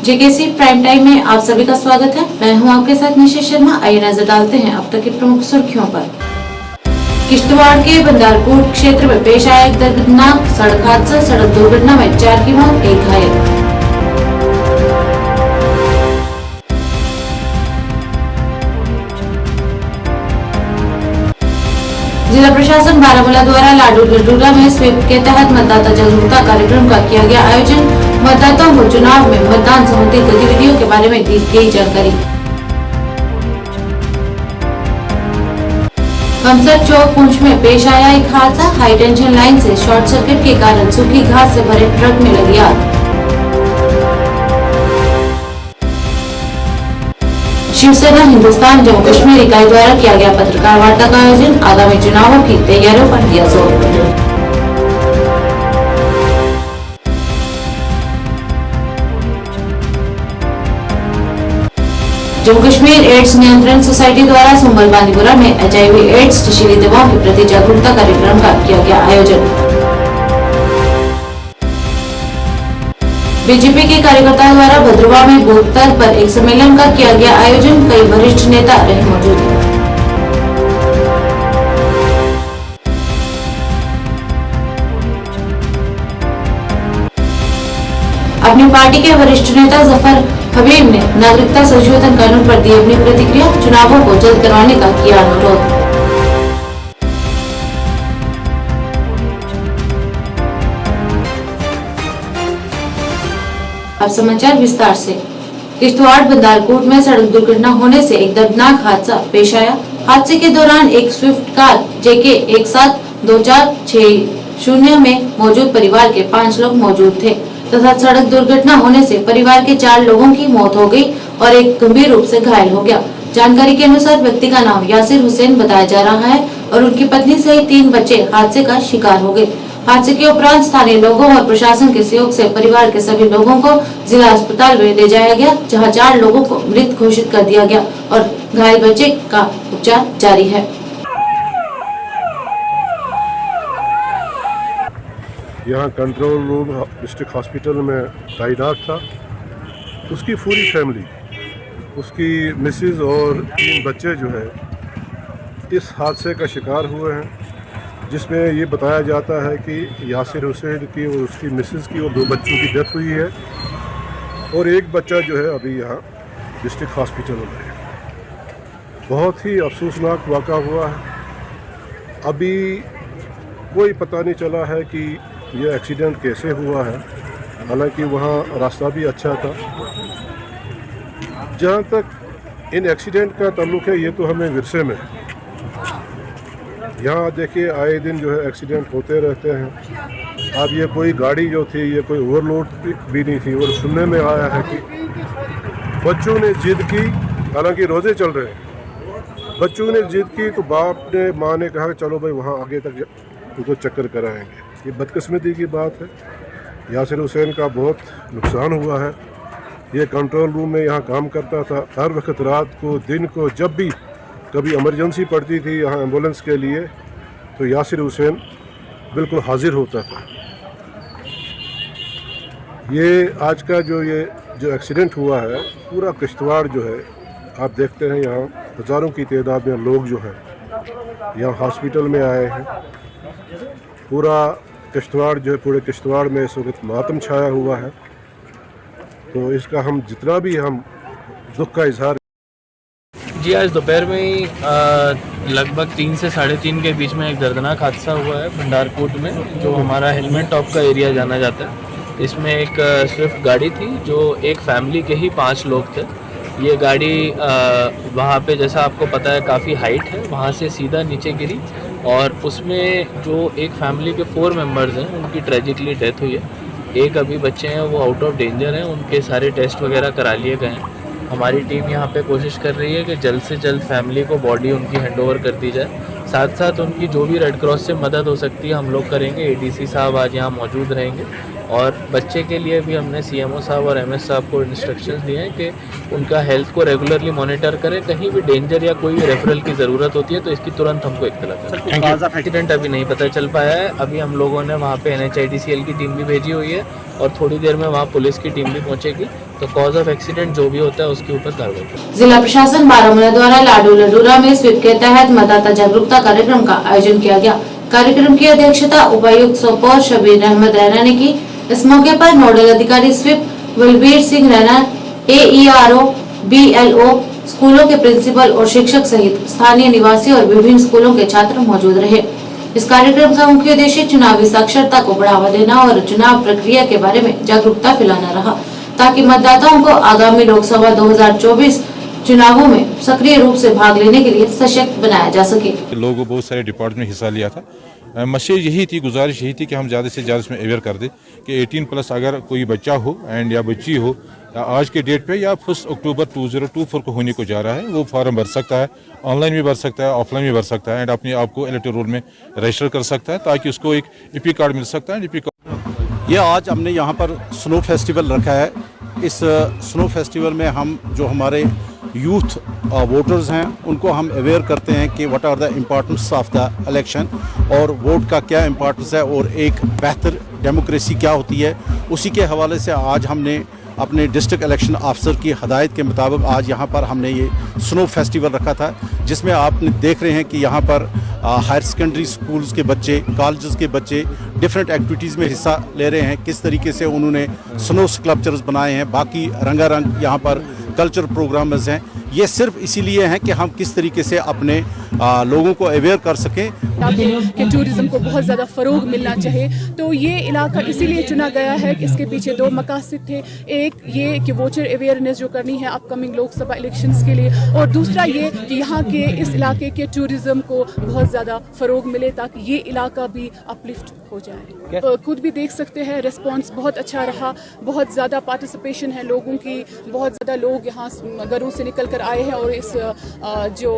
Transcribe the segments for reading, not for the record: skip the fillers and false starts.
JKC prime time में आप सभी का स्वागत है। मैं हूं आपके साथ निशा शर्मा। आइए नजर डालते हैं अब तक की प्रमुख सुर्खियों पर। किश्तवाड़ के बंदारकोट क्षेत्र में पेश आया एक दर्दनाक सड़क हादसा। सड़क दुर्घटना में 4 की मौत, 1 घायल। जिला प्रशासन बारामूला द्वारा लाडू लडूरा में स्वीप के तहत मतदाता जागरूकता कार्यक्रम का किया गया आयोजन। मतदाताओं को चुनाव में मतदान संबंधी गतिविधियों के बारे में दी गई जानकारी। हमसर चौक पुंछ में पेश आया एक हादसा। हाई टेंशन लाइन से शॉर्ट सर्किट के कारण सूखी घास से भरे ट्रक में लगी आग। शिवसेना हिंदुस्तान जम्मू कश्मीर इकाई द्वारा किया गया पत्रकार वार्ता का आयोजन। आगामी चुनावों की तैयारियों पर दिया जोर। जम्मू कश्मीर एड्स नियंत्रण सोसाइटी द्वारा सुंबल बांदीपुरा में HIV एड्स नशीली दवाओं के प्रति जागरूकता कार्यक्रम का किया गया आयोजन। बीजेपी के कार्यकर्ताओं द्वारा भद्रवाह में बूथ स्तर पर एक सम्मेलन का किया गया आयोजन। कई वरिष्ठ नेता रहे मौजूद। अपनी पार्टी के वरिष्ठ नेता जफर हबीब ने नागरिकता संशोधन कानून पर दी अपनी प्रतिक्रिया। चुनावों को जल्द करवाने का किया अनुरोध। अब समाचार विस्तार से। किश्तवाड़ बंदारकोट में सड़क दुर्घटना होने से एक दर्दनाक हादसा पेश आया। हादसे के दौरान एक स्विफ्ट कार JK 172460 में मौजूद परिवार के 5 लोग मौजूद थे तथा सड़क दुर्घटना होने से परिवार के 4 लोगों की मौत हो गई और एक गंभीर रूप से घायल हो गया। जानकारी के अनुसार व्यक्ति का नाम यासिर हुसैन बताया जा रहा है और उनकी पत्नी सहित 3 बच्चे हादसे का शिकार हो गए। हादसे के उपरांत स्थानीय लोगों और प्रशासन के सहयोग से परिवार के सभी लोगों को जिला अस्पताल में ले जाया गया, जहां 4 लोगों को मृत घोषित कर दिया गया और घायल बच्चे का उपचार जारी है। यहाँ कंट्रोल रूम डिस्ट्रिक्ट हॉस्पिटल में तैनात था। उसकी पूरी फैमिली, उसकी मिसेज और 3 बच्चे जो है इस हादसे का शिकार हुए हैं, जिसमें ये बताया जाता है कि यासिर हुसैन की और उसकी मिसेस की और 2 बच्चों की डेथ हुई है और एक बच्चा जो है अभी यहाँ डिस्ट्रिक्ट हॉस्पिटल में है। बहुत ही अफसोसनाक वाक़ा हुआ है। अभी कोई पता नहीं चला है कि ये एक्सीडेंट कैसे हुआ है, हालांकि वहाँ रास्ता भी अच्छा था। जहाँ तक इन एक्सीडेंट का ताल्लुक़ है, ये तो हमें विरसे में है। यहाँ देखिए आए दिन जो है एक्सीडेंट होते रहते हैं। अब ये कोई गाड़ी जो थी ये कोई ओवरलोड भी नहीं थी और सुनने में आया है कि बच्चों ने जिद की, हालांकि रोज़े चल रहे हैं, बच्चों ने जिद की तो बाप ने माँ ने कहा कि चलो भाई वहाँ आगे तक उनको चक्कर कराएंगे। ये बदकिस्मती की बात है। यासिर हुसैन का बहुत नुकसान हुआ है। ये कंट्रोल रूम में यहाँ काम करता था। हर वक्त रात को दिन को जब भी कभी इमरजेंसी पड़ती थी यहाँ एम्बुलेंस के लिए तो यासिर हुसैन बिल्कुल हाजिर होता था। ये आज का जो एक्सीडेंट हुआ है, पूरा किश्तवाड़ जो है आप देखते हैं, यहाँ हज़ारों की तादाद में लोग जो हैं यहाँ हॉस्पिटल में आए हैं। पूरा किश्तवाड़ जो है, पूरे किश्तवाड़ में इस वक्त मातम छाया हुआ है। तो इसका हम जितना भी हम दुख का इजहार जी, आज दोपहर में ही लगभग 3 से 3:30 के बीच में एक दर्दनाक हादसा हुआ है बंदारकोट में, जो हमारा हेलमेट टॉप का एरिया जाना जाता है। इसमें एक स्विफ्ट गाड़ी थी जो एक फैमिली के ही 5 लोग थे। ये गाड़ी वहाँ पे जैसा आपको पता है काफ़ी हाइट है, वहाँ से सीधा नीचे गिरी और उसमें जो एक फैमिली के 4 मेंबर्स हैं उनकी ट्रेजिकली डेथ हुई है। एक अभी बच्चे हैं वो आउट ऑफ डेंजर हैं, उनके सारे टेस्ट वगैरह करा लिए गए हैं। हमारी टीम यहाँ पे कोशिश कर रही है कि जल्द से जल्द फैमिली को बॉडी उनकी हैंडओवर कर दी जाए। साथ साथ उनकी जो भी रेड क्रॉस से मदद हो सकती है हम लोग करेंगे। ADC साहब आज यहाँ मौजूद रहेंगे और बच्चे के लिए भी हमने CMO साहब और MS साहब को इंस्ट्रक्शंस दिए हैं कि उनका हेल्थ को रेगुलरली मॉनिटर करें। कहीं भी डेंजर या कोई रेफरल की ज़रूरत होती है तो इसकी तुरंत हमको इत्तला करें। एक्सीडेंट अभी नहीं पता चल पाया है। अभी हम लोगों ने वहाँ पे NHIDCL की टीम भी भेजी हुई है और थोड़ी देर में वहाँ पुलिस की टीम भी पहुँचेगी, तो कॉज ऑफ एक्सीडेंट जो भी होता है उसके ऊपर कार्रवाई करेगी। जिला प्रशासन बारामूला द्वारा लाडू लडूरा में स्वीप के तहत मतदाता जागरूकता कार्यक्रम का आयोजन किया गया। कार्यक्रम की अध्यक्षता उपायुक्त सोपोर शबीर अहमद रैना ने की। इस मौके पर नोडल अधिकारी SVEEP Balbir Singh Raina, AERO, BLO, स्कूलों के प्रिंसिपल और शिक्षक सहित स्थानीय निवासी और विभिन्न स्कूलों के छात्र मौजूद रहे। इस कार्यक्रम का मुख्य उद्देश्य चुनावी साक्षरता को बढ़ावा देना और चुनाव प्रक्रिया के बारे में जागरूकता फैलाना रहा, ताकि मतदाताओं को आगामी लोकसभा 2024 चुनावों में सक्रिय रूप से भाग लेने के लिए सशक्त बनाया जा सके। लोगों बहुत सारे डिपार्टमेंट में हिस्सा लिया था। मशहूर यही थी, गुजारिश यही थी कि हम ज़्यादा से ज़्यादा इसमें अवेयर कर दें कि 18+ अगर कोई बच्चा हो एंड या बच्ची हो, या आज के डेट पे या 1 अक्टूबर 2024 को होने को जा रहा है, वो फॉर्म भर सकता है, ऑनलाइन भी भर सकता है, ऑफलाइन भी भर सकता है एंड अपने आप को इलेक्टोरल रोल में रजिस्टर कर सकता है, ताकि उसको एक EP कार्ड मिल सकता है। EP कार्ड ये आज हमने यहाँ पर स्नो फेस्टिवल रखा है। इस स्नो फेस्टिवल में हम जो हमारे यूथ वोटर्स हैं उनको हम अवेयर करते हैं कि what are the importance of the election और वोट का क्या इम्पोर्टेंस है और एक बेहतर डेमोक्रेसी क्या होती है। उसी के हवाले से आज हमने अपने डिस्ट्रिक्ट इलेक्शन ऑफिसर की हदायत के मुताबिक आज यहाँ पर हमने ये स्नो फेस्टिवल रखा था, जिसमें आप देख रहे हैं कि यहाँ पर हायर सेकेंडरी स्कूल्स के बच्चे, कॉलेजेस के बच्चे डिफरेंट एक्टिविटीज़ में हिस्सा ले रहे हैं। किस तरीके से उन्होंने स्नो स्कल्पचर्स बनाए हैं, बाकी रंगारंग यहाँ पर कल्चर प्रोग्राम्स हैं। ये सिर्फ इसीलिए हैं कि हम किस तरीके से अपने लोगों को अवेयर कर सकें कि टूरिज़्म को बहुत ज़्यादा फ़रोग मिलना चाहिए। तो ये इलाका इसीलिए चुना गया है कि इसके पीछे 2 मकासद थे। एक ये कि वोटर अवेयरनेस जो करनी है अपकमिंग लोकसभा इलेक्शंस के लिए, और दूसरा ये कि यहाँ के इस इलाके के टूरिज़्म को बहुत ज़्यादा फ़रोग मिले ताकि ये इलाका भी अपलिफ्ट हो जाए। खुद भी देख सकते हैं रिस्पॉन्स बहुत अच्छा रहा, बहुत ज़्यादा पार्टिसिपेशन है लोगों की, बहुत ज़्यादा लोग यहाँ घरों से निकल कर आए हैं और इस जो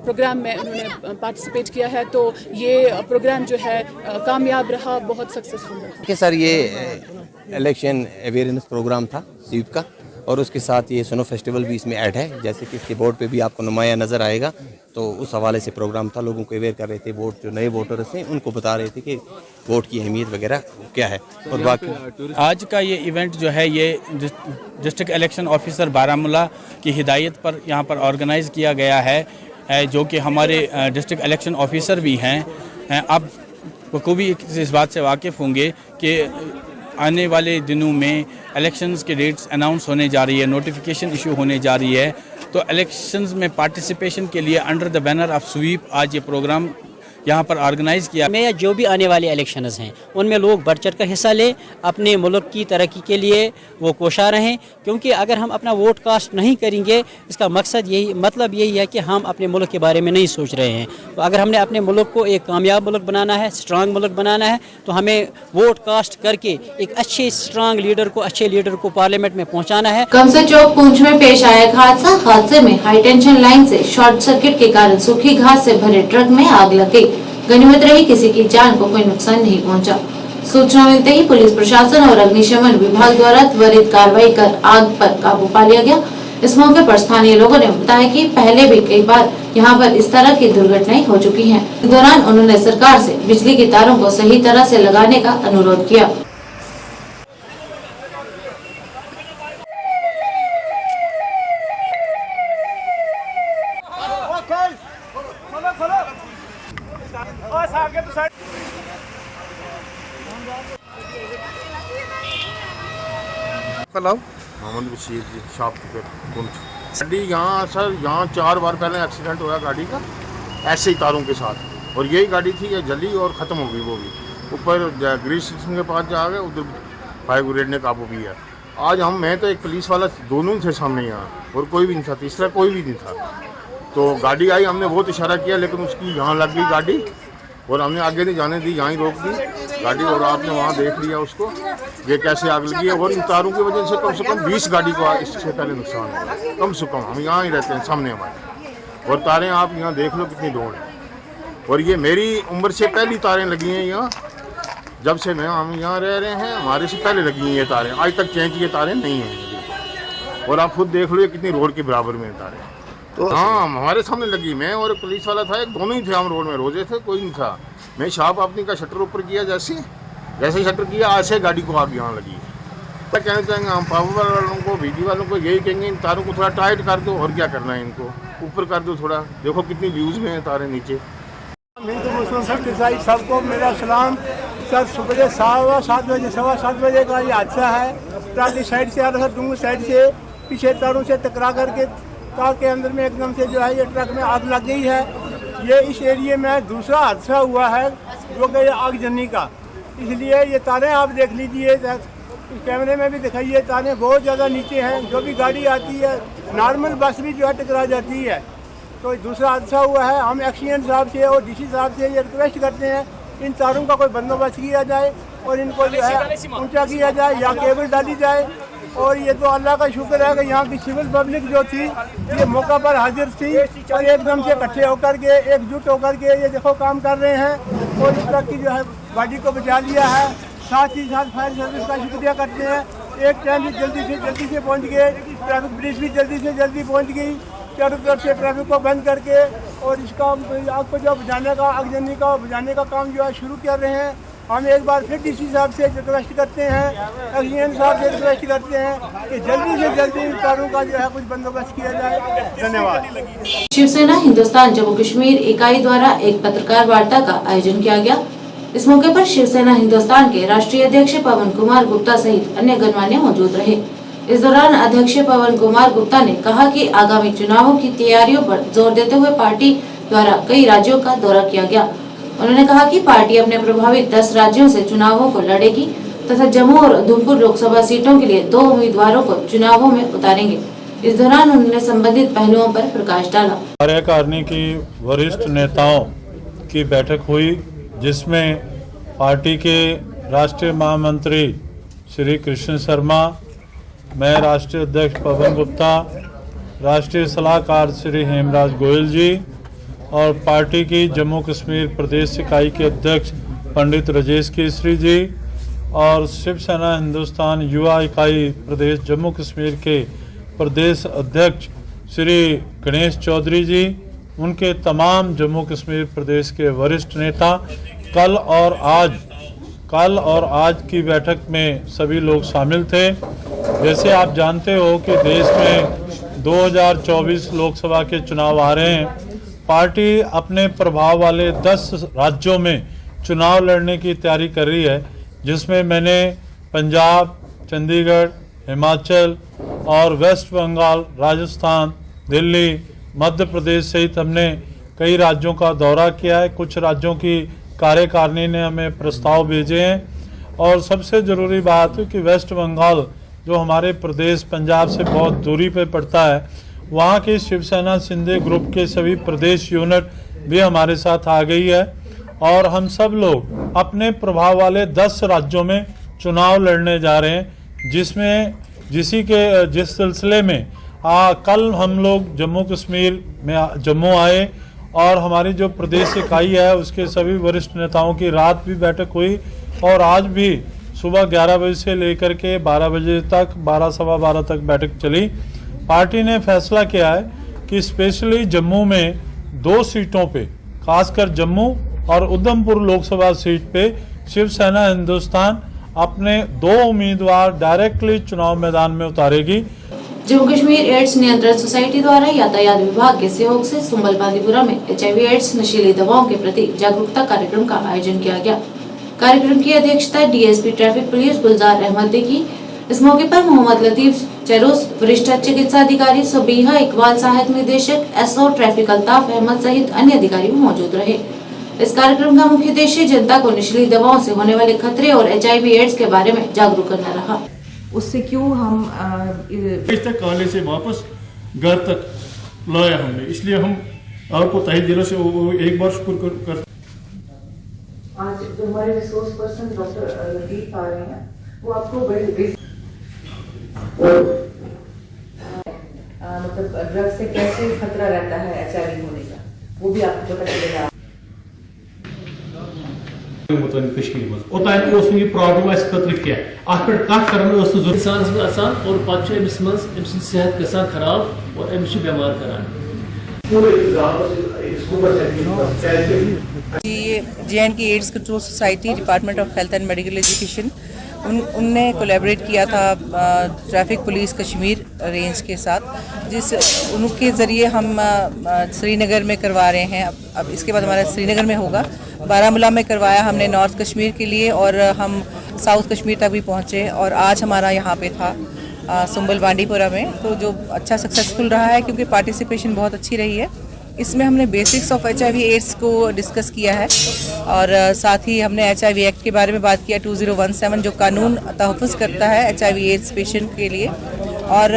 प्रोग्राम में उन्होंने पार्टिसिपेट किया है। तो ये प्रोग्राम जो है कामयाब रहा, बहुत सक्सेसफुल रहा। कि सर ये इलेक्शन अवेयरनेस प्रोग्राम था स्वीप का, और उसके साथ ये स्नो फेस्टिवल भी इसमें ऐड है। जैसे कि इसके बोर्ड पे भी आपको नुमाया नज़र आएगा, तो उस हवाले से प्रोग्राम था। लोगों को अवेयर कर रहे थे, वोट जो नए वोटर्स हैं उनको बता रहे थे कि वोट की अहमियत वगैरह क्या है। और बाकी आज का ये इवेंट जो है ये डिस्ट्रिक्ट इलेक्शन ऑफिसर बारामूला की हिदायत पर यहाँ पर ऑर्गेनाइज़ किया गया है, जो कि हमारे डिस्ट्रिक्ट इलेक्शन ऑफिसर भी हैं। आप को भी इस बात से वाकिफ़ होंगे कि आने वाले दिनों में इलेक्शंस के डेट्स अनाउंस होने जा रही है, नोटिफिकेशन इशू होने जा रही है। तो इलेक्शंस में पार्टिसिपेशन के लिए under the banner of SVEEP आज ये प्रोग्राम यहाँ पर ऑर्गेनाइज़ किया। में जो भी आने वाले इलेक्शंस हैं उनमें लोग बढ़ चढ़ कर हिस्सा लें, अपने मुल्क की तरक्की के लिए वो कोशा रहें, क्योंकि अगर हम अपना वोट कास्ट नहीं करेंगे इसका मकसद मतलब यही है कि हम अपने मुल्क के बारे में नहीं सोच रहे हैं। तो अगर हमने अपने मुल्क को एक कामयाब मुल्क बनाना है, स्ट्रांग मुल्क बनाना है, तो हमें वोट कास्ट करके एक अच्छे स्ट्रांग लीडर को, अच्छे लीडर को पार्लियामेंट में पहुँचाना है। कमसे चौक पुंछ में पेश आया एक हादसे में हाई टेंशन लाइन से शॉर्ट सर्किट के कारण सूखी घास से भरे ट्रक में आग लग गई। गनीमत रही किसी की जान को कोई नुकसान नहीं पहुंचा। सूचना मिलते ही पुलिस प्रशासन और अग्निशमन विभाग द्वारा त्वरित कार्रवाई कर आग पर काबू पा लिया गया। इस मौके पर स्थानीय लोगों ने बताया कि पहले भी कई बार यहां पर इस तरह की दुर्घटनाएं हो चुकी हैं। इस दौरान उन्होंने सरकार से बिजली की तारों को सही तरह से लगाने का अनुरोध किया। मोहम्मद बशीर जी, शॉपकीपर पुंछ। गाड़ी यहाँ सर, यहाँ 4 बार पहले एक्सीडेंट हुआ गाड़ी का ऐसे ही तारों के साथ, और यही गाड़ी थी, ये जली और ख़त्म हो गई। वो भी ऊपर ग्रीस स्टेशन के पास जा गए, उधर फायर ब्रिगेड ने काबू किया। आज मैं तो एक पुलिस वाला, दोनों थे सामने यहाँ, और कोई भी नहीं था, तीसरा कोई भी नहीं था। तो गाड़ी आई, हमने बहुत इशारा किया, लेकिन उसकी यहाँ लग गई गाड़ी और हमने आगे नहीं जाने दी, यहाँ ही रोक दी गाड़ी। और आपने वहाँ देख लिया उसको, ये कैसे आग लगी है। और इन तारों की वजह से कम 20 गाड़ी को इससे पहले नुकसान हुआ, कम से कम। हम यहाँ ही रहते हैं सामने हमारे, और तारें आप यहाँ देख लो कितनी दौड़ है। और ये मेरी उम्र से पहली तारें लगी हैं यहाँ, जब से हम यहाँ रह रहे हैं हमारे से पहले लगी हैं ये तारें, आज तक चेंज ये तारें नहीं हैं। और आप खुद देख लो ये कितनी रोड के बराबर में तारें। तो हाँ, हमारे सामने लगी। मैं और पुलिस वाला था, एक दोनों ही थे, हम रोड में रोजे थे, कोई नहीं था। मैं शॉप अपनी का शटर ऊपर किया, जैसे शटर किया ऐसे गाड़ी को आग यहाँ लगी। कहना चाहेंगे हम पावर वालों को, बिजली वालों को यही कहेंगे इन तारों को थोड़ा टाइट कर दो, और क्या करना है इनको ऊपर कर दो थोड़ा। देखो कितनी ल्यूज में है तारें नीचे। सबको मेरा सलाम। सर सुबह 7:15 बजे 7:15 बजे का ये हादसा है। ट्रक इस साइड से आ रहा था, दूसरी साइड से पीछे तारों से टकरा करके कार के अंदर में एकदम से जो है ये ट्रक में आग लग गई है। ये इस एरिया में दूसरा हादसा हुआ है जो कि आगजनी का, इसलिए ये तारें आप देख लीजिए, कैमरे में भी दिखाइए, तारें बहुत ज़्यादा नीचे हैं। जो भी गाड़ी आती है, नॉर्मल बस भी जो है टकरा जाती है। तो दूसरा हादसा हुआ है। हम एक्सीडेंट साहब से और डीसी साहब से ये रिक्वेस्ट करते हैं इन तारों का कोई बंदोबस्त किया जाए और इनको जो है ऊंचा किया जाए या केबल डाली जाए। और ये तो अल्लाह का शुक्र है कि यहाँ की सिविल पब्लिक जो थी ये मौका पर हाजिर थी और एकदम से इकट्ठे होकर के एकजुट होकर के ये देखो काम कर रहे हैं और इस ट्रक की जो है गाड़ी को बचा लिया है। साथ ही साथ फायर सर्विस का शुक्रिया करते हैं। एक ट्रेन भी जल्दी से पहुँच गए, ट्रैफिक पुलिस भी जल्दी से जल्दी पहुँच गई, चारों तरफ से ट्रैफिक को बंद करके और इसका आग को जो बुझाने का, आगजनी का बुझाने का काम जो है शुरू कर रहे हैं। हम एक बार फिर डीसी साहब से रिक्वेस्ट करते हैं, एक्सीडेंट साहब से रिक्वेस्ट करते हैं कि जल्दी से जल्दी इन तारों का जो है कुछ बंदोबस्त किया जाए। धन्यवाद। शिवसेना हिंदुस्तान जम्मू कश्मीर इकाई द्वारा एक पत्रकार वार्ता का आयोजन किया गया। इस मौके पर शिवसेना हिंदुस्तान के राष्ट्रीय अध्यक्ष पवन कुमार गुप्ता सहित अन्य गणमान्य मौजूद रहे। इस दौरान अध्यक्ष पवन कुमार गुप्ता ने कहा कि आगामी चुनावों की तैयारियों पर जोर देते हुए पार्टी द्वारा कई राज्यों का दौरा किया गया। उन्होंने कहा कि पार्टी अपने प्रभावित 10 राज्यों से चुनावों को लड़ेगी तथा जम्मू और उधमपुर लोकसभा सीटों के लिए 2 उम्मीदवारों को चुनावों में उतारेंगे। इस दौरान उन्होंने संबंधित पहलुओं पर प्रकाश डाला। कार्यकारिणी की वरिष्ठ नेताओं की बैठक हुई जिसमें पार्टी के राष्ट्रीय महामंत्री श्री कृष्ण शर्मा, मैं राष्ट्रीय अध्यक्ष पवन गुप्ता, राष्ट्रीय सलाहकार श्री हेमराज गोयल जी और पार्टी की जम्मू कश्मीर प्रदेश इकाई के अध्यक्ष पंडित राजेश केसरी जी और शिवसेना हिंदुस्तान युवा इकाई प्रदेश जम्मू कश्मीर के प्रदेश अध्यक्ष श्री गणेश चौधरी जी, उनके तमाम जम्मू कश्मीर प्रदेश के वरिष्ठ नेता कल और आज की बैठक में सभी लोग शामिल थे। जैसे आप जानते हो कि देश में 2024 लोकसभा के चुनाव आ रहे हैं। पार्टी अपने प्रभाव वाले 10 राज्यों में चुनाव लड़ने की तैयारी कर रही है, जिसमें मैंने पंजाब, चंडीगढ़, हिमाचल और वेस्ट बंगाल, राजस्थान, दिल्ली, मध्य प्रदेश सहित हमने कई राज्यों का दौरा किया है। कुछ राज्यों की कार्यकारिणी ने हमें प्रस्ताव भेजे हैं और सबसे ज़रूरी बात है कि वेस्ट बंगाल जो हमारे प्रदेश पंजाब से बहुत दूरी पे पड़ता है, वहाँ की शिवसेना शिंदे ग्रुप के सभी प्रदेश यूनिट भी हमारे साथ आ गई है और हम सब लोग अपने प्रभाव वाले 10 राज्यों में चुनाव लड़ने जा रहे हैं, जिस सिलसिले में कल हम लोग जम्मू कश्मीर में जम्मू आए और हमारी जो प्रदेश इकाई है उसके सभी वरिष्ठ नेताओं की रात भी बैठक हुई और आज भी सुबह 11 बजे से लेकर के 12 बजे तक 12 सवा 12 तक बैठक चली। पार्टी ने फैसला किया है कि स्पेशली जम्मू में 2 सीटों पे, खासकर जम्मू और उधमपुर लोकसभा सीट पे शिवसेना हिंदुस्तान अपने 2 उम्मीदवार डायरेक्टली चुनाव मैदान में उतारेगी। जम्मू कश्मीर एड्स नियंत्रण सोसाइटी द्वारा यातायात विभाग के सहयोग से सुंबल बांदीपुरा में HIV एड्स नशीली दवाओं के प्रति जागरूकता कार्यक्रम का आयोजन किया गया। कार्यक्रम की अध्यक्षता DSP ट्रैफिक पुलिस गुलजार अहमद ने की। इस मौके पर मोहम्मद लतीफ चरूस, वरिष्ठ चिकित्सा अधिकारी सबीहा इकबाल, सहायक निदेशक SO ट्रैफिक अल्ताफ अहमद सहित अन्य अधिकारी मौजूद रहे। इस कार्यक्रम का मुख्य उद्देश्य जनता को नशीली दवाओं से होने वाले खतरे और HIV एड्स के बारे में जागरूक करना रहा। उससे क्यों हम तक काले से वापस घर तक लाया हमने, इसलिए हम आपको तहे दिलों से एक बार शुक्र कर। आज जो हमारे रिसोर्स पर्सन डॉक्टर लतीफ आ रहे हैं वो आपको मतलब ड्रग से कैसे खतरा रहता है HIV होने का वो भी आपको पता चलेगा। प्रॉब्लम खतर इंसान आसान और पत सेहत गसान खराब और अमिस बेमार करान। ये JNK AIDS control society, department of health and medical education उनने कोलैबोरेट किया था ट्रैफिक पुलिस कश्मीर रेंज के साथ, उनके ज़रिए हम श्रीनगर में करवा रहे हैं। अब इसके बाद हमारा श्रीनगर में होगा, बारामूला में करवाया हमने नॉर्थ कश्मीर के लिए, और हम साउथ कश्मीर तक भी पहुँचे, और आज हमारा यहाँ पे था सुंबल बांडीपुरा में, तो जो अच्छा सक्सेसफुल रहा है क्योंकि पार्टिसिपेशन बहुत अच्छी रही है। इसमें हमने बेसिक्स ऑफ HIV एड्स को डिस्कस किया है, और साथ ही हमने HIV एक्ट के बारे में बात किया 2017 जो कानून तहफ़्फ़ुज़ करता है HIV एड्स पेशेंट के लिए, और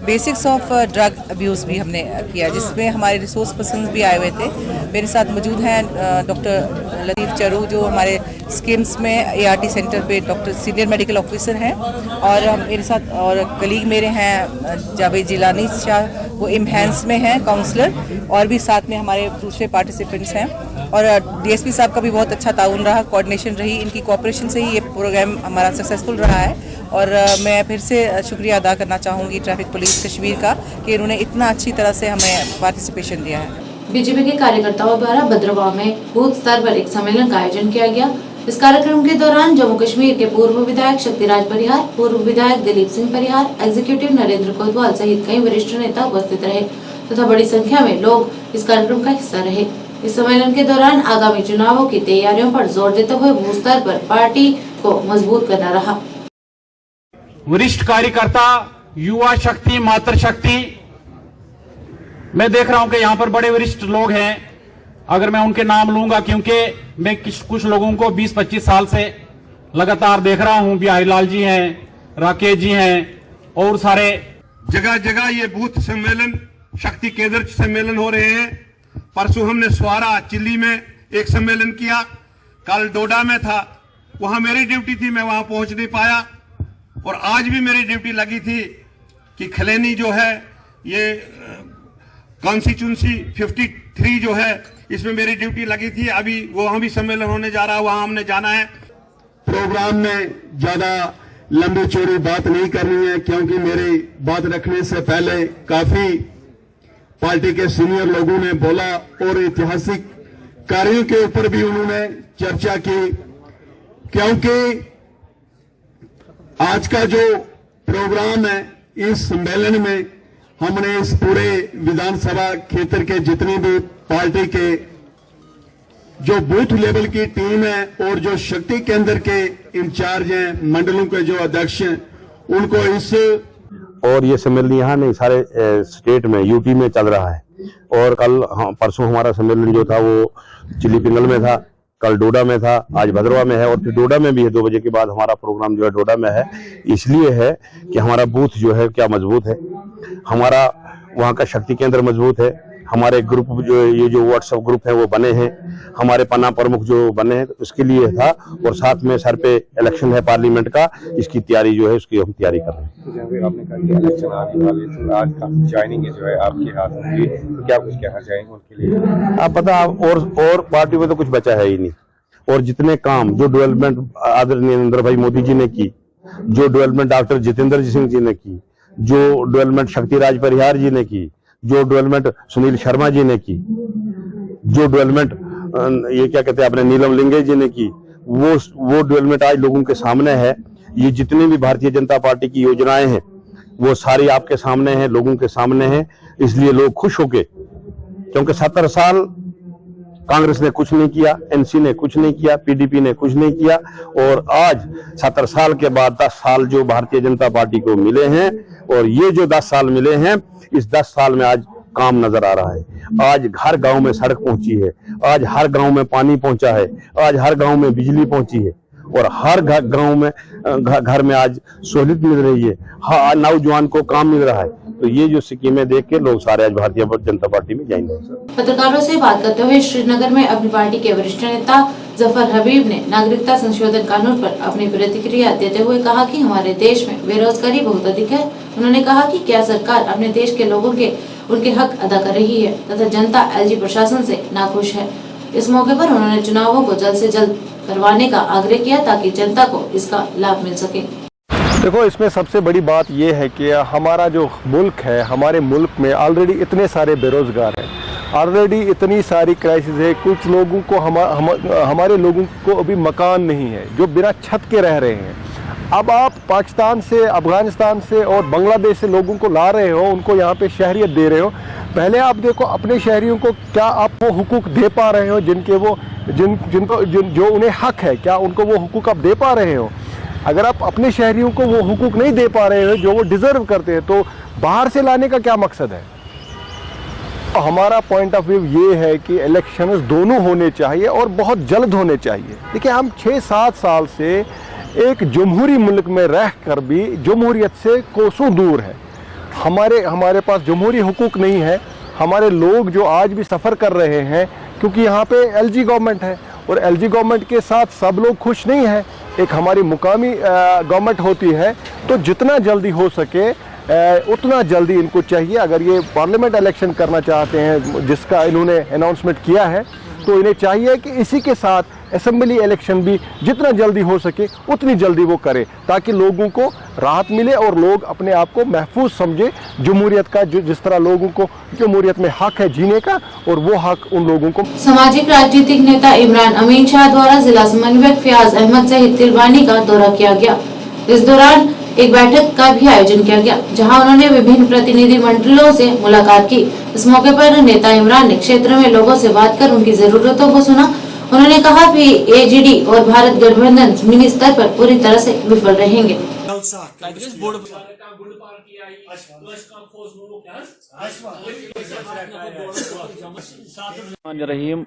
बेसिक्स ऑफ ड्रग अब्यूज़ भी हमने किया, जिसमें हमारे रिसोर्स पर्सन्स भी आए हुए थे। मेरे साथ मौजूद हैं डॉक्टर लतीफ़ चरू जो हमारे स्किम्स में ART सेंटर पे डॉक्टर सीनियर मेडिकल ऑफिसर हैं, और मेरे साथ और कलीग मेरे हैं जावेद जिलानी शाह, वो इम्हेंस में हैं काउंसलर, और भी साथ में हमारे दूसरे पार्टिसिपेंट्स हैं, और DSP साहब का भी बहुत अच्छा ताउन रहा, कोऑर्डिनेशन रही, इनकी कोऑपरेशन से ही ये प्रोग्राम हमारा सक्सेसफुल रहा है। और मैं फिर से शुक्रिया अदा करना चाहूँगी ट्रैफिक पुलिस कश्मीर का कि इन्होंने इतना अच्छी तरह से हमें पार्टिसिपेशन दिया है। बीजेपी के कार्यकर्ताओं द्वारा भद्रवाह में बूथ स्तर पर एक सम्मेलन का आयोजन किया गया। इस कार्यक्रम के दौरान जम्मू कश्मीर के पूर्व विधायक शक्तिराज परिहार, पूर्व विधायक दिलीप सिंह परिहार, एग्जीक्यूटिव नरेंद्र कोतवाल सहित कई वरिष्ठ नेता उपस्थित रहे तथा बड़ी संख्या में लोग इस कार्यक्रम का हिस्सा रहे। इस सम्मेलन के दौरान आगामी चुनावों की तैयारियों पर जोर देते हुए बूथ स्तर पर पार्टी को मजबूत करना रहा। वरिष्ठ कार्यकर्ता, युवा शक्ति, मातृशक्ति, मैं देख रहा हूं कि यहां पर बड़े वरिष्ठ लोग हैं। अगर मैं उनके नाम लूंगा, क्योंकि मैं कुछ लोगों को 20-25 साल से लगातार देख रहा हूं, बिहारी लाल जी हैं, राकेश जी हैं, और सारे जगह जगह ये बूथ सम्मेलन, शक्ति केंद्र सम्मेलन हो रहे हैं। परसों हमने स्वारा चिल्ली में एक सम्मेलन किया, कल डोडा में था, वहां मेरी ड्यूटी थी, मैं वहां पहुंच नहीं पाया, और आज भी मेरी ड्यूटी लगी थी कि खलेनी जो है ये कॉन्स्टिट्यूंसी 53 जो है, इसमें मेरी ड्यूटी लगी थी। अभी वहां भी सम्मेलन होने जा रहा है, वहां हमने जाना है। प्रोग्राम में ज्यादा लंबी चौड़ी बात नहीं करनी है, क्योंकि मेरी बात रखने से पहले काफी पार्टी के सीनियर लोगों ने बोला, और ऐतिहासिक कार्यों के ऊपर भी उन्होंने चर्चा की, क्योंकि आज का जो प्रोग्राम है, इस सम्मेलन में हमने इस पूरे विधानसभा क्षेत्र के जितने भी पार्टी के जो बूथ लेवल की टीम है और जो शक्ति केंद्र के इंचार्ज हैं, मंडलों के जो अध्यक्ष हैं, उनको इस और ये सम्मेलन यहाँ नहीं सारे स्टेट में यूटी में चल रहा है। और कल परसों हमारा सम्मेलन जो था वो चिली पिंगल में था, कल डोडा में था, आज भद्रवाह में है, और फिर डोडा में भी है। 2 बजे के बाद हमारा प्रोग्राम जो है डोडा में है। इसलिए है कि हमारा बूथ जो है क्या मजबूत है, हमारा वहाँ का शक्ति केंद्र मजबूत है, हमारे ग्रुप जो ये जो व्हाट्सएप ग्रुप है वो बने हैं, हमारे पन्ना प्रमुख जो बने हैं, तो उसके लिए था। और साथ में सर पे इलेक्शन है पार्लियामेंट का, इसकी तैयारी जो है उसकी हम तैयारी कर रहे हैं। तो जैसे आपने कहा कि इलेक्शन आने वाले, तो आज का ज्वाइनिंग जो है आपके हाथ में, तो क्या कुछ कहना चाहेंगे उनके लिए? आप पता और पार्टी में तो कुछ बचा है ही नहीं। और जितने काम जो डेवलपमेंट आदरणीय नरेंद्र भाई मोदी जी ने की, जो डेवलपमेंट डॉक्टर जितेंद्र सिंह जी ने की, जो डेवलपमेंट शक्तिराज परिहार जी ने की, जो डेवलपमेंट सुनील शर्मा जी ने की, जो डेवलपमेंट ये क्या कहते हैं अपने नीलम लिंगे जी ने की, वो डेवलपमेंट आज लोगों के सामने है। ये जितनी भी भारतीय जनता पार्टी की योजनाएं हैं वो सारी आपके सामने हैं, लोगों के सामने हैं। इसलिए लोग खुश होके, क्योंकि 70 साल कांग्रेस ने कुछ नहीं किया, एनसी ने कुछ नहीं किया, पीडीपी ने कुछ नहीं किया, और आज 70 साल के बाद 10 साल जो भारतीय जनता पार्टी को मिले हैं, और ये जो 10 साल मिले हैं, इस 10 साल में आज काम नजर आ रहा है। आज हर गांव में सड़क पहुंची है, आज हर गांव में पानी पहुंचा है, आज हर गांव में बिजली पहुंची है, और हर गांव में घर में आज सहूलियत मिल रही है, हर नौजवान को काम मिल रहा है। तो ये जो स्कीमें देख के लोग सारे आज भारतीय जनता पार्टी में जाएंगे। पत्रकारों से बात करते हुए श्रीनगर में अपनी पार्टी के वरिष्ठ नेता जफर हबीब ने नागरिकता संशोधन कानून पर अपनी प्रतिक्रिया देते हुए कहा कि हमारे देश में बेरोजगारी बहुत अधिक है। उन्होंने कहा कि क्या सरकार अपने देश के लोगों के उनके हक अदा कर रही है तथा जनता एलजी प्रशासन से नाखुश है। इस मौके पर उन्होंने चुनावों को जल्द से जल्द करवाने का आग्रह किया ताकि जनता को इसका लाभ मिल सके। देखो, इसमें सबसे बड़ी बात यह है कि हमारा जो मुल्क है, हमारे मुल्क में ऑलरेडी इतने सारे बेरोजगार हैं, ऑलरेडी इतनी सारी क्राइसिस है। कुछ लोगों को हमारे लोगों को अभी मकान नहीं है, जो बिना छत के रह रहे हैं। अब आप पाकिस्तान से, अफगानिस्तान से और बांग्लादेश से लोगों को ला रहे हो, उनको यहाँ पे शहरियत दे रहे हो। पहले आप देखो अपने शहरियों को क्या आप वो हुकूक दे पा रहे हो जिनके वो जो उन्हें हक है, क्या उनको वो हुकूक आप दे पा रहे हो? अगर आप अपने शहरियों को वो हुकूक नहीं दे पा रहे हो जो वो डिज़र्व करते हैं, तो बाहर से लाने का क्या मकसद है? हमारा पॉइंट ऑफ व्यू ये है कि इलेक्शंस दोनों होने चाहिए और बहुत जल्द होने चाहिए। देखिए, हम 6-7 साल से एक जमहूरी मुल्क में रह कर भी जमहूरियत से कोसों दूर है। हमारे पास जमहूरी हुकूक नहीं है। हमारे लोग जो आज भी सफ़र कर रहे हैं, क्योंकि यहाँ पे एलजी गवर्नमेंट है और एलजी गवर्नमेंट के साथ सब लोग खुश नहीं हैं। एक हमारी मुकामी गवर्नमेंट होती है, तो जितना जल्दी हो सके उतना जल्दी इनको चाहिए। अगर ये पार्लियामेंट इलेक्शन करना चाहते हैं, जिसका इन्होंने अनाउंसमेंट किया है, तो इन्हें चाहिए कि इसी के साथ असेंबली इलेक्शन भी जितना जल्दी हो सके उतनी जल्दी वो करे, ताकि लोगों को राहत मिले और लोग अपने आप को महफूज समझे जमहूरियत का, जिस तरह लोगों को जमहूरियत में हक है जीने का, और वो हक उन लोगों को। सामाजिक राजनीतिक नेता इमरान अमीन शाह द्वारा जिला समन्वयक फयाज अहमद सहित तिरवानी का दौरा किया गया। इस दौरान एक बैठक का भी आयोजन किया गया, जहां उन्होंने विभिन्न प्रतिनिधि मंडलों से मुलाकात की। इस मौके पर नेता इमरान ने क्षेत्र में लोगों से बात कर उनकी जरूरतों को सुना। उन्होंने कहा कि एजीडी और भारत गठबंधन जमीनी स्तर पर पूरी तरह से विफल रहेंगे। रहीम,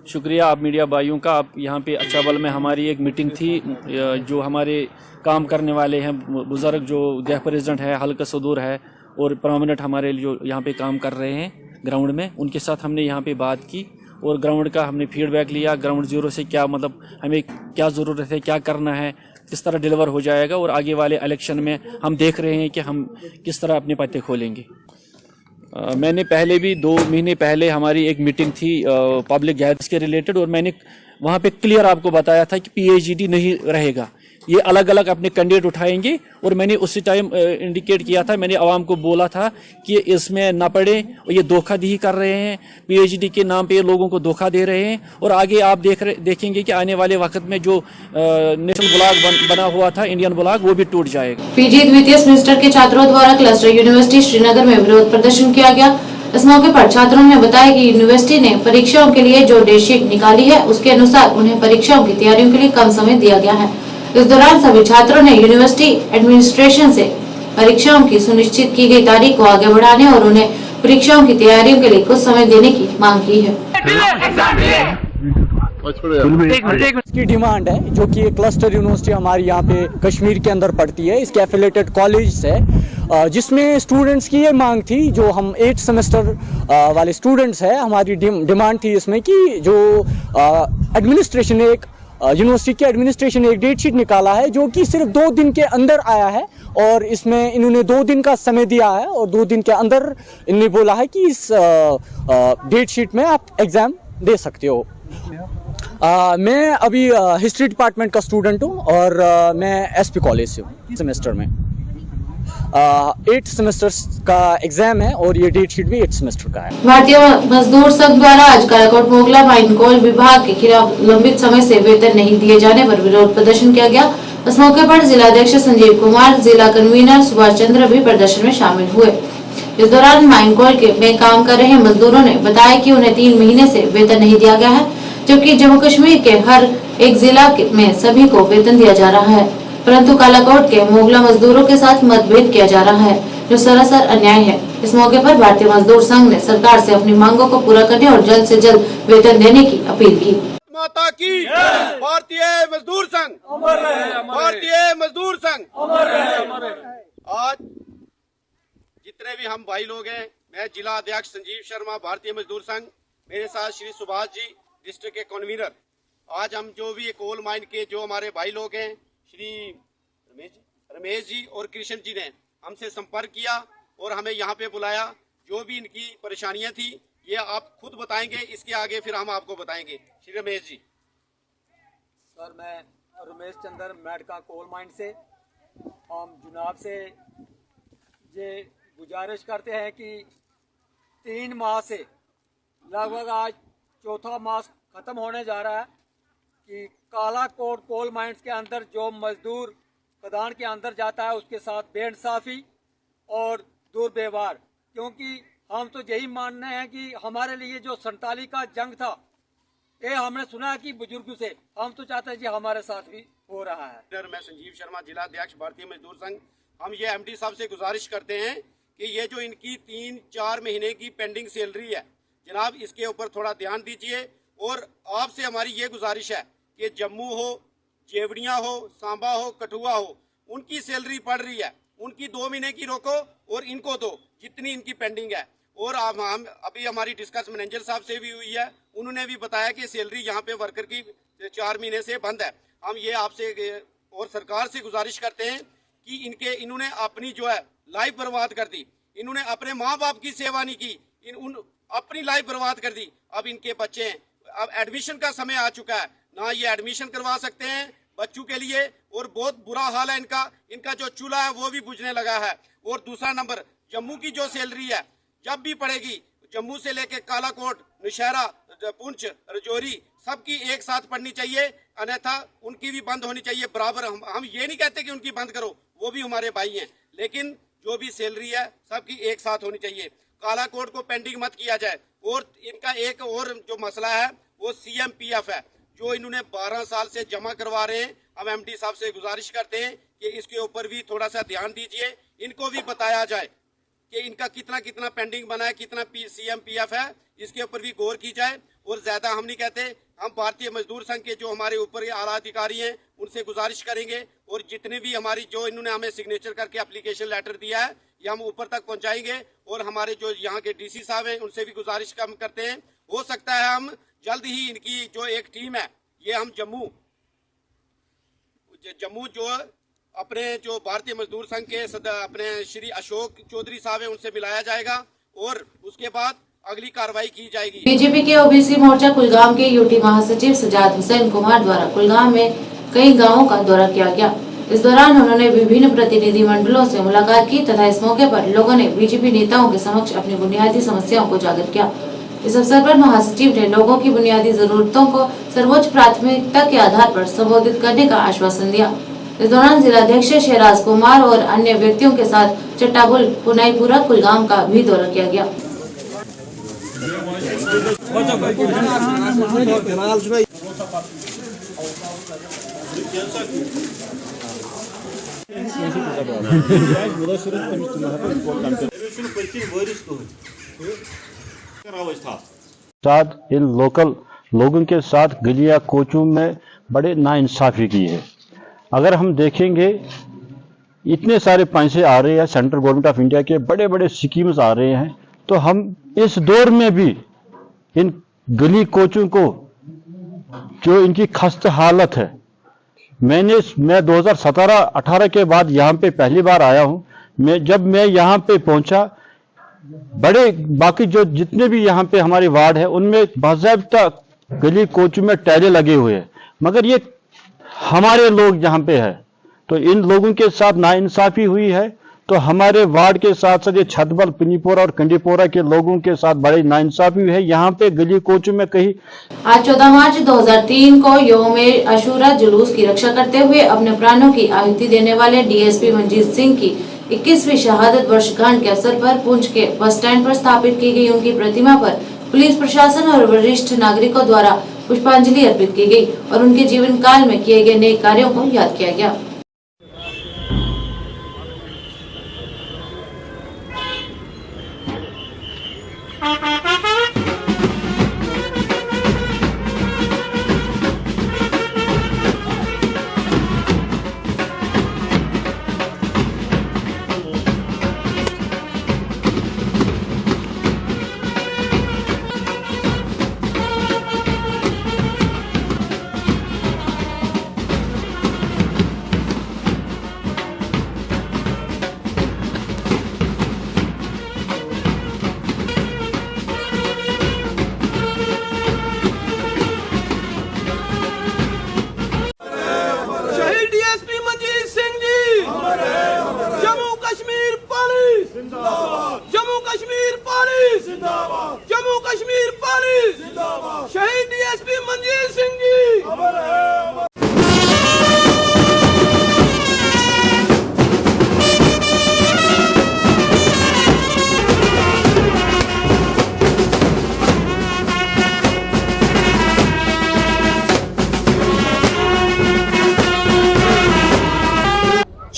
शुक्रिया आप मीडिया भाइयों का। आप यहाँ पे अचाबल में हमारी एक मीटिंग थी, जो हमारे काम करने वाले हैं बुजुर्ग, जो देह प्रेसिडेंट है, हल्का सदूर है और परमानेंट हमारे जो यहाँ पे काम कर रहे हैं ग्राउंड में, उनके साथ हमने यहाँ पे बात की और ग्राउंड का हमने फीडबैक लिया। ग्राउंड जीरो से क्या मतलब हमें क्या ज़रूरत है, क्या करना है, किस तरह डिलीवर हो जाएगा, और आगे वाले इलेक्शन में हम देख रहे हैं कि हम किस तरह अपने पत्ते खोलेंगे। मैंने पहले भी 2 महीने पहले हमारी एक मीटिंग थी पब्लिक गैदर्स के रिलेटेड, और मैंने वहाँ पे क्लियर आपको बताया था कि पीएचडी नहीं रहेगा, ये अलग अलग अपने कैंडिडेट उठाएंगे। और मैंने उसी टाइम इंडिकेट किया था, मैंने आवाम को बोला था कि इसमें ना पड़े, और ये धोखाधड़ी कर रहे हैं, पीएचडी के नाम पे ये लोगों को धोखा दे रहे हैं। और आगे आप देखेंगे कि आने वाले वक्त में जो नेशनल ब्लॉक बना हुआ था, इंडियन ब्लॉक, वो भी टूट जाएगा। पीजी द्वितीय सेमेस्टर के छात्रों द्वारा क्लस्टर यूनिवर्सिटी श्रीनगर में विरोध प्रदर्शन किया गया। इस मौके पर छात्रों ने बताया कि यूनिवर्सिटी ने परीक्षाओं के लिए जो डेट शीट निकाली है, उसके अनुसार उन्हें परीक्षाओं की तैयारियों के लिए कम समय दिया गया है। इस दौरान सभी छात्रों ने यूनिवर्सिटी एडमिनिस्ट्रेशन से परीक्षाओं की सुनिश्चित की गई तारीख को आगे बढ़ाने और उन्हें परीक्षाओं की तैयारियों के लिए कुछ समय देने की मांग की है। इसकी डिमांड है, जो कि क्लस्टर यूनिवर्सिटी हमारी यहाँ पे कश्मीर के अंदर पड़ती है, इसके एफिलेटेड कॉलेज है, जिसमें स्टूडेंट्स की ये मांग थी, जो हम 8 सेमेस्टर वाले स्टूडेंट्स हैं, हमारी डिमांड थी इसमें कि जो एडमिनिस्ट्रेशन ने यूनिवर्सिटी के एडमिनिस्ट्रेशन ने एक डेट शीट निकाला है, जो कि सिर्फ 2 दिन के अंदर आया है, और इसमें इन्होंने 2 दिन का समय दिया है, और 2 दिन के अंदर इन्होंने बोला है कि इस डेट शीट में आप एग्ज़ाम दे सकते हो। मैं अभी हिस्ट्री डिपार्टमेंट का स्टूडेंट हूँ, और मैं एसपी कॉलेज से हूँ सेमेस्टर में। 8 सेमेस्टर्स का एग्जाम है, और ये डेट शीट भी 8 सेमेस्टर का है। भारतीय मजदूर संघ द्वारा आज कालाकोट मोगला माइन कोल विभाग के खिलाफ लंबित समय से वेतन नहीं दिए जाने पर विरोध प्रदर्शन किया गया। इस मौके पर जिलाध्यक्ष संजीव कुमार, जिला कन्वीनर सुभाष चंद्र भी प्रदर्शन में शामिल हुए। इस दौरान माइन कोल में काम कर रहे मजदूरों ने बताया कि उन्हें 3 महीने से वेतन नहीं दिया गया है, जबकि जम्मू कश्मीर के हर एक जिला में सभी को वेतन दिया जा रहा है, परंतु कालाकोट के मोगला मजदूरों के साथ मतभेद किया जा रहा है, जो सरासर अन्याय है। इस मौके पर भारतीय मजदूर संघ ने सरकार से अपनी मांगों को पूरा करने और जल्द से जल्द वेतन देने की अपील की। माता की भारतीय मजदूर संघ, भारतीय मजदूर संघ। आज जितने भी हम भाई लोग हैं, मैं जिला अध्यक्ष संजीव शर्मा, भारतीय मजदूर संघ, मेरे साथ श्री सुभाष जी, डिस्ट्रिक्ट के कन्वीनर। आज हम जो भी कोल माइन के जो हमारे भाई लोग हैं, श्री रमेश जी और कृष्ण जी ने हमसे संपर्क किया और हमें यहाँ पे बुलाया। जो भी इनकी परेशानियाँ थी, ये आप खुद बताएंगे, इसके आगे फिर हम आपको बताएंगे। श्री रमेश जी। सर, मैं Ramesh Chandra medical coal mine से, हम जनाब से ये गुजारिश करते हैं कि 3 माह से लगभग आज 4था मास ख़त्म होने जा रहा है कि कालाकोट कोल माइंस के अंदर जो मजदूर खदान के अंदर जाता है उसके साथ बेइंसाफी और दुर्व्यवहार, क्योंकि हम तो यही मानना है कि हमारे लिए जो 47 का जंग था, ये हमने सुना है कि बुजुर्गों से, हम तो चाहते हैं कि हमारे साथ भी हो रहा है। मैं संजीव शर्मा, जिला अध्यक्ष भारतीय मजदूर संघ। हम ये एमडी साहब से गुजारिश करते हैं कि ये जो इनकी 3-4 महीने की पेंडिंग सैलरी है जनाब, इसके ऊपर थोड़ा ध्यान दीजिए। और आपसे हमारी ये गुजारिश है कि जम्मू हो, जेवड़िया हो, सांबा हो, कठुआ हो, उनकी सैलरी पड़ रही है, उनकी 2 महीने की रोको और इनको दो जितनी इनकी पेंडिंग है। और हम अभी हमारी डिस्कस मैनेजर साहब से भी हुई है, उन्होंने भी बताया कि सैलरी यहाँ पे वर्कर की 4 महीने से बंद है। हम ये आपसे और सरकार से गुजारिश करते हैं कि इन्होंने अपनी जो है लाइफ बर्बाद कर दी, इन्होंने अपने माँ बाप की सेवा नहीं की, अपनी लाइफ बर्बाद कर दी। अब इनके बच्चे हैं, अब एडमिशन का समय आ चुका है, ना ये एडमिशन करवा सकते हैं बच्चों के लिए, और बहुत बुरा हाल है इनका जो चूल्हा है वो भी बुझने लगा है। और दूसरा नंबर, जम्मू की जो सैलरी है जब भी पड़ेगी, जम्मू से लेके कालाकोट, नौशहरा, पुंछ, रजौरी, सबकी एक साथ पड़नी चाहिए, अन्यथा उनकी भी बंद होनी चाहिए बराबर। हम ये नहीं कहते कि उनकी बंद करो, वो भी हमारे भाई हैं, लेकिन जो भी सैलरी है सबकी एक साथ होनी चाहिए। कालाकोट को पेंडिंग मत किया जाए। और इनका एक और जो मसला है वो CMPF है, जो इन्होंने 12 साल से जमा करवा रहे हैं। हम MD साहब से गुजारिश करते हैं कि इसके ऊपर भी थोड़ा सा ध्यान दीजिए, इनको भी बताया जाए कि इनका कितना कितना पेंडिंग बना है, कितना CMPF है, इसके ऊपर भी गौर की जाए। और ज्यादा हम नहीं कहते, हम भारतीय मजदूर संघ के जो हमारे ऊपर आला अधिकारी हैं उनसे गुजारिश करेंगे, और जितने भी हमारी जो इन्होंने हमें सिग्नेचर करके एप्लीकेशन लेटर दिया है ये हम ऊपर तक पहुंचाएंगे। और हमारे जो यहाँ के DC साहब हैं उनसे भी गुजारिश करते हैं, हो सकता है हम जल्द ही इनकी जो एक टीम है ये हम जम्मू जो अपने जो भारतीय मजदूर संघ के अपने श्री अशोक चौधरी साहब हैं उनसे मिलाया जाएगा, और उसके बाद अगली कार्रवाई की जाएगी। बीजेपी के OBC मोर्चा कुलगाम के UT महासचिव सजाद हुसैन कुमार द्वारा कुलगाम में कई गांवों का दौरा किया गया। इस दौरान उन्होंने विभिन्न प्रतिनिधि मंडलों से मुलाकात की तथा इस मौके पर लोगों ने बीजेपी नेताओं के समक्ष अपनी बुनियादी समस्याओं को उजागर किया। इस अवसर पर महासचिव ने लोगों की बुनियादी जरूरतों को सर्वोच्च प्राथमिकता के आधार पर संबोधित करने का आश्वासन दिया। इस दौरान जिलाध्यक्ष शहराज कुमार और अन्य व्यक्तियों के साथ चट्टाबुल, पुनाईपुरा, कुलगाम का भी दौरा किया गया। साथ इन लोकल लोगों के साथ गलिया कोचों में बड़े नाइंसाफी की है। अगर हम देखेंगे इतने सारे पैसे आ रहे हैं, सेंट्रल गवर्नमेंट ऑफ इंडिया के बड़े बड़े स्कीम्स आ रहे हैं, तो हम इस दौर में भी इन गली कोचों को जो इनकी खस्ता हालत है, मैं 2017-18 के बाद यहाँ पे पहली बार आया हूँ। जब मैं यहाँ पे पहुँचा, बड़े बाकी जो जितने भी यहाँ पे हमारे वार्ड है उनमें बाज़ाब्ता गली कोचों में टैले लगे हुए हैं, मगर ये हमारे लोग यहाँ पे है, तो इन लोगों के साथ नाइंसाफी हुई है। तो हमारे वार्ड के साथ साथ ये छतबल, पिनीपोरा और कंडीपोरा के लोगों के साथ बड़ी नाइंसाफी हुई है। यहाँ पे गली कोचों में कहीं आज 14 मार्च 2003 को यौम अशूरा जुलूस की रक्षा करते हुए अपने प्राणों की आहुति देने वाले DSP मंजीत सिंह की 21वीं शहादत वर्षगांठ के अवसर पर पुंछ के बस स्टैंड पर स्थापित की गई उनकी प्रतिमा पर पुलिस प्रशासन और वरिष्ठ नागरिकों द्वारा पुष्पांजलि अर्पित की गई और उनके जीवन काल में किए गए नेक कार्यों को याद किया गया।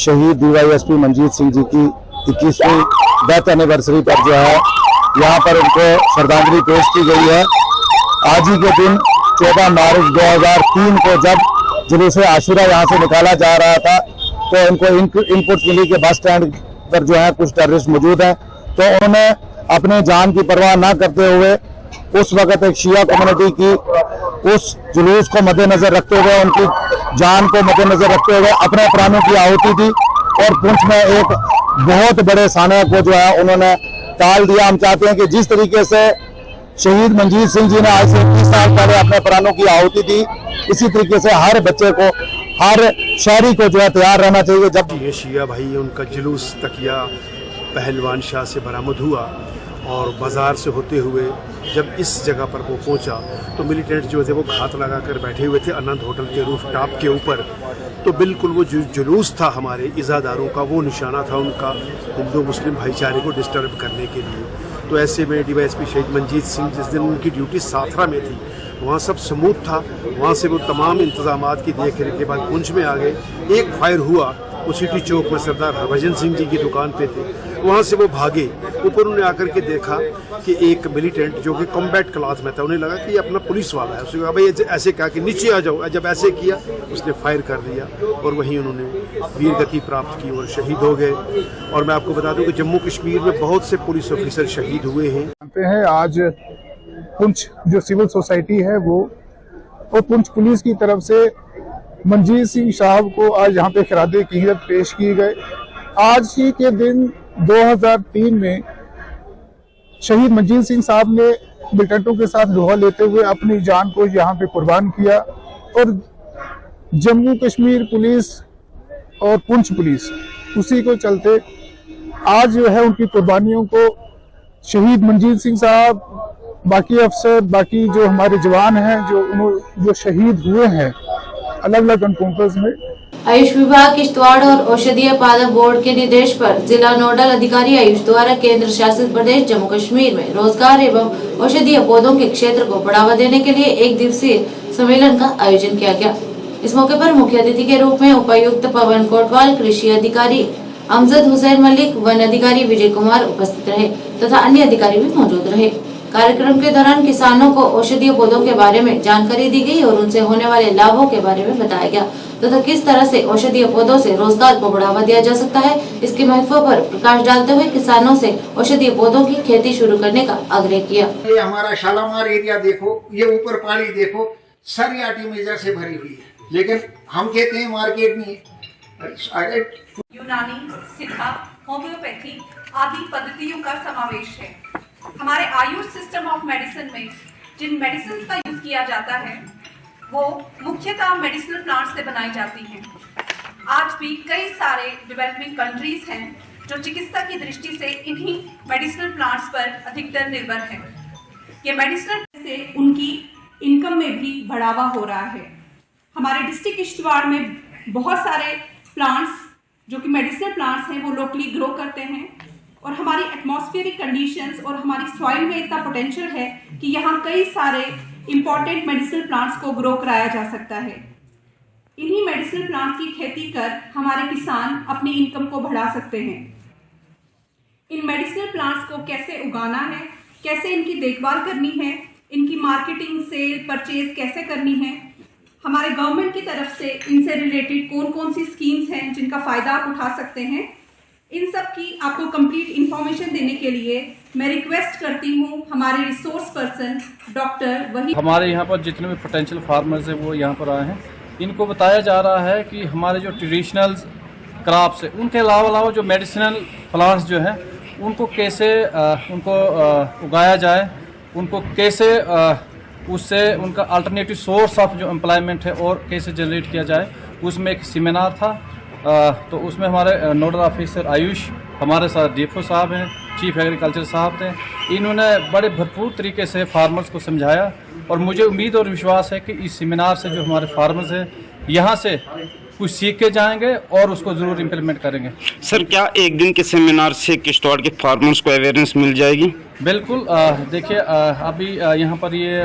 शहीद DYSP मंजीत सिंह जी की 21वीं डेथ एनिवर्सरी पर जो है यहाँ पर उनको श्रद्धांजलि पेश की गई है। आज ही के दिन 14 मार्च 2003 को जब जुलूस आशूरा यहाँ से निकाला जा रहा था तो उनको इनपुट मिली कि बस स्टैंड पर जो है कुछ टेररिस्ट मौजूद हैं, तो उन्होंने अपने जान की परवाह ना करते हुए उस वक्त एक शिया कम्युनिटी की उस जुलूस को मद्देनजर रखते हुए, उनकी जान को मद्देनजर रखते हुए अपने प्राणों की आहुति दी और पुंछ में एक बहुत बड़े साने को जो है उन्होंने टाल दिया। हम चाहते हैं कि जिस तरीके से शहीद मंजीत सिंह जी ने आज से 20 साल पहले अपने प्राणों की आहुति दी, इसी तरीके से हर बच्चे को, हर शहरी को जो है तैयार रहना चाहिए। जब ये शिया भाई उनका जुलूस तकिया पहलवान शाह से बरामद हुआ और बाज़ार से होते हुए जब इस जगह पर वो पहुंचा तो मिलिटेंट जो थे वो घात लगा कर बैठे हुए थे आनंद होटल के रूफ टॉप के ऊपर। तो बिल्कुल वो जो जुलूस था हमारे इज़ादारों का, वो निशाना था उनका हिंदू मुस्लिम भाईचारे को डिस्टर्ब करने के लिए। तो ऐसे में DYSP शहीद मंजीत सिंह, जिस दिन उनकी ड्यूटी साथरा में थी, वहाँ सब स्मूथ था, वहाँ से वो तमाम इंतजामात की देख रेख के बाद पुंछ में आ गए। एक फायर हुआ, वो सिटी चौक में सरदार हरभजन सिंह जी की दुकान पे थे, वहाँ से वो भागे। ऊपर उन्होंने आकर के देखा कि एक मिलिटेंट जो कि कॉम्बैट क्लास में था, उन्हें लगा कि ये अपना पुलिस वाला है। उसने कहा भाई ऐसे कहा कि नीचे आ जाओ। जब ऐसे किया उसने फायर कर दिया और वहीं उन्होंने वीर गति प्राप्त की और शहीद हो गए। और मैं आपको बता दूं कि जम्मू कश्मीर में बहुत से पुलिस ऑफिसर शहीद हुए हैं। आज पुंछ जो सिविल सोसाइटी है वो और पुंछ पुलिस की तरफ से मंजीत सिंह साहब को आज यहाँ पे खिरादे कीमत पेश किए गए। आज ही के दिन 2003 में शहीद मंजीत सिंह साहब ने मिलिटेंटों के साथ लोहा लेते हुए अपनी जान को यहाँ पे कुर्बान किया और जम्मू कश्मीर पुलिस और पुंछ पुलिस उसी को चलते आज जो है उनकी कुर्बानियों को शहीद मंजीत सिंह साहब, बाकी अफसर, बाकी जो हमारे जवान हैं जो शहीद हुए हैं अलग अलग एनकाउंटर्स में। आयुष विभाग किश्तवाड़ और औषधीय पादप बोर्ड के निर्देश पर जिला नोडल अधिकारी आयुष द्वारा केंद्र शासित प्रदेश जम्मू कश्मीर में रोजगार एवं औषधीय पौधों के क्षेत्र को बढ़ावा देने के लिए एक दिवसीय सम्मेलन का आयोजन किया गया। इस मौके पर मुख्य अतिथि के रूप में उपायुक्त पवन कोटवाल, कृषि अधिकारी अमजद हुसैन मलिक, वन अधिकारी विजय कुमार उपस्थित रहे तथा अन्य अधिकारी भी मौजूद रहे। कार्यक्रम के दौरान किसानों को औषधीय पौधों के बारे में जानकारी दी गई और उनसे होने वाले लाभों के बारे में बताया गया तथा किस तरह से औषधीय पौधों से रोजगार को बढ़ावा दिया जा सकता है, इसके महत्व पर प्रकाश डालते हुए किसानों से औषधीय पौधों की खेती शुरू करने का आग्रह किया। ये हमारा शालामार एरिया देखो, ये ऊपर पहाड़ी देखो, सारी आर्टिमिजर से भरी हुई है, लेकिन हम कहते हैं मार्केट में यूनानी, सिद्धा, होम्योपैथी आदि पद्धतियों का समावेश है। हमारे आयुष सिस्टम ऑफ मेडिसिन में जिन मेडिसिन का यूज किया जाता है वो मुख्यतः मेडिसिनल प्लांट्स से बनाई जाती हैं। आज भी कई सारे डेवलपिंग कंट्रीज हैं जो चिकित्सा की दृष्टि से इन्हीं मेडिसिनल प्लांट्स पर अधिकतर निर्भर हैं। ये मेडिसिनल से उनकी इनकम में भी बढ़ावा हो रहा है। हमारे डिस्ट्रिक्ट किश्तवाड़ में बहुत सारे प्लांट्स जो कि मेडिसिनल प्लांट्स हैं वो लोकली ग्रो करते हैं और हमारी एटमॉस्फेरिक कंडीशंस और हमारी सॉइल में इतना पोटेंशियल है कि यहाँ कई सारे इंपॉर्टेंट मेडिसिनल प्लांट्स को ग्रो कराया जा सकता है। इन्हीं मेडिसिनल प्लांट्स की खेती कर हमारे किसान अपनी इनकम को बढ़ा सकते हैं। इन मेडिसिनल प्लांट्स को कैसे उगाना है, कैसे इनकी देखभाल करनी है, इनकी मार्केटिंग, सेल, परचेज कैसे करनी है, हमारे गवर्नमेंट की तरफ से इनसे रिलेटेड कौन कौन सी स्कीम्स हैं जिनका फ़ायदा आप उठा सकते हैं, इन सब की आपको कंप्लीट इन्फॉर्मेशन देने के लिए मैं रिक्वेस्ट करती हूँ हमारे रिसोर्स पर्सन डॉक्टर वही। हमारे यहाँ पर जितने भी पोटेंशियल फार्मर्स हैं वो यहाँ पर आए हैं। इनको बताया जा रहा है कि हमारे जो ट्रेडिशनल क्रॉप्स है उनके अलावा जो मेडिसिनल प्लांट्स जो हैं उनको कैसे उगाया जाए, उनको कैसे उससे उनका अल्टरनेटिव सोर्स ऑफ जो एम्प्लॉयमेंट है और कैसे जनरेट किया जाए, उसमें एक सेमिनार था। तो उसमें हमारे नोडल ऑफिसर आयुष, हमारे साथ DFO साहब हैं, चीफ एग्रीकल्चर साहब थे। इन्होंने बड़े भरपूर तरीके से फार्मर्स को समझाया और मुझे उम्मीद और विश्वास है कि इस सेमिनार से जो हमारे फार्मर्स हैं यहाँ से कुछ सीख के जाएंगे और उसको ज़रूर इम्प्लीमेंट करेंगे। सर, क्या एक दिन के सेमिनार से किश्तवाड़ के फार्मर्स को अवेयरनेस मिल जाएगी? बिल्कुल। देखिए अभी यहाँ पर ये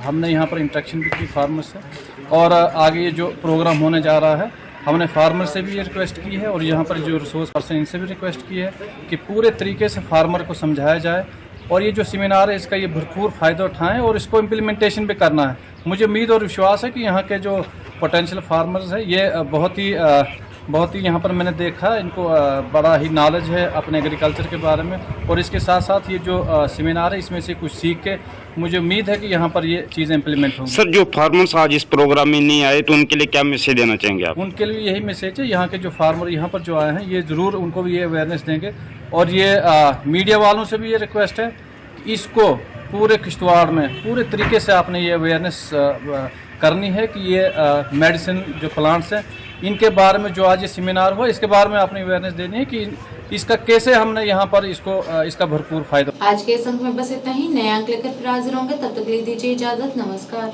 हमने यहाँ पर इंटरेक्शन भी की फार्मर्स से और आगे ये जो प्रोग्राम होने जा रहा है हमने फार्मर से भी ये रिक्वेस्ट की है और यहाँ पर जो रिसोर्स पर्सन इनसे भी रिक्वेस्ट की है कि पूरे तरीके से फार्मर को समझाया जाए और ये जो सेमिनार है इसका ये भरपूर फ़ायदा उठाएं और इसको इम्प्लीमेंटेशन भी करना है। मुझे उम्मीद और विश्वास है कि यहाँ के जो पोटेंशियल फार्मर्स हैं ये बहुत ही यहाँ पर मैंने देखा इनको बड़ा ही नॉलेज है अपने एग्रीकल्चर के बारे में और इसके साथ साथ ये जो सेमिनार है इसमें से कुछ सीख के मुझे उम्मीद है कि यहाँ पर ये चीज़ें इम्प्लीमेंट होंगी। सर, जो फार्मर्स आज इस प्रोग्राम में नहीं आए तो उनके लिए क्या मैसेज देना चाहेंगे आप? उनके लिए यही मैसेज है, यहाँ के जो फार्मर यहाँ पर जो आए हैं ये ज़रूर उनको भी ये अवेयरनेस देंगे और ये मीडिया वालों से भी ये रिक्वेस्ट है कि इसको पूरे किश्तवाड़ में पूरे तरीके से आपने ये अवेयरनेस करनी है कि ये मेडिसिन जो प्लांट्स हैं इनके बारे में जो आज ये सेमिनार हुआ इसके बारे में आपने अवेयरनेस देनी है कि इसका कैसे हमने यहाँ पर इसका भरपूर फायदा। आज के इस अंक में बस इतना ही। नए अंक लेकर फिर हाजिर होंगे, तब तक ले दीजिए इजाजत। नमस्कार।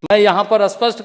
मैं यहाँ पर स्पष्ट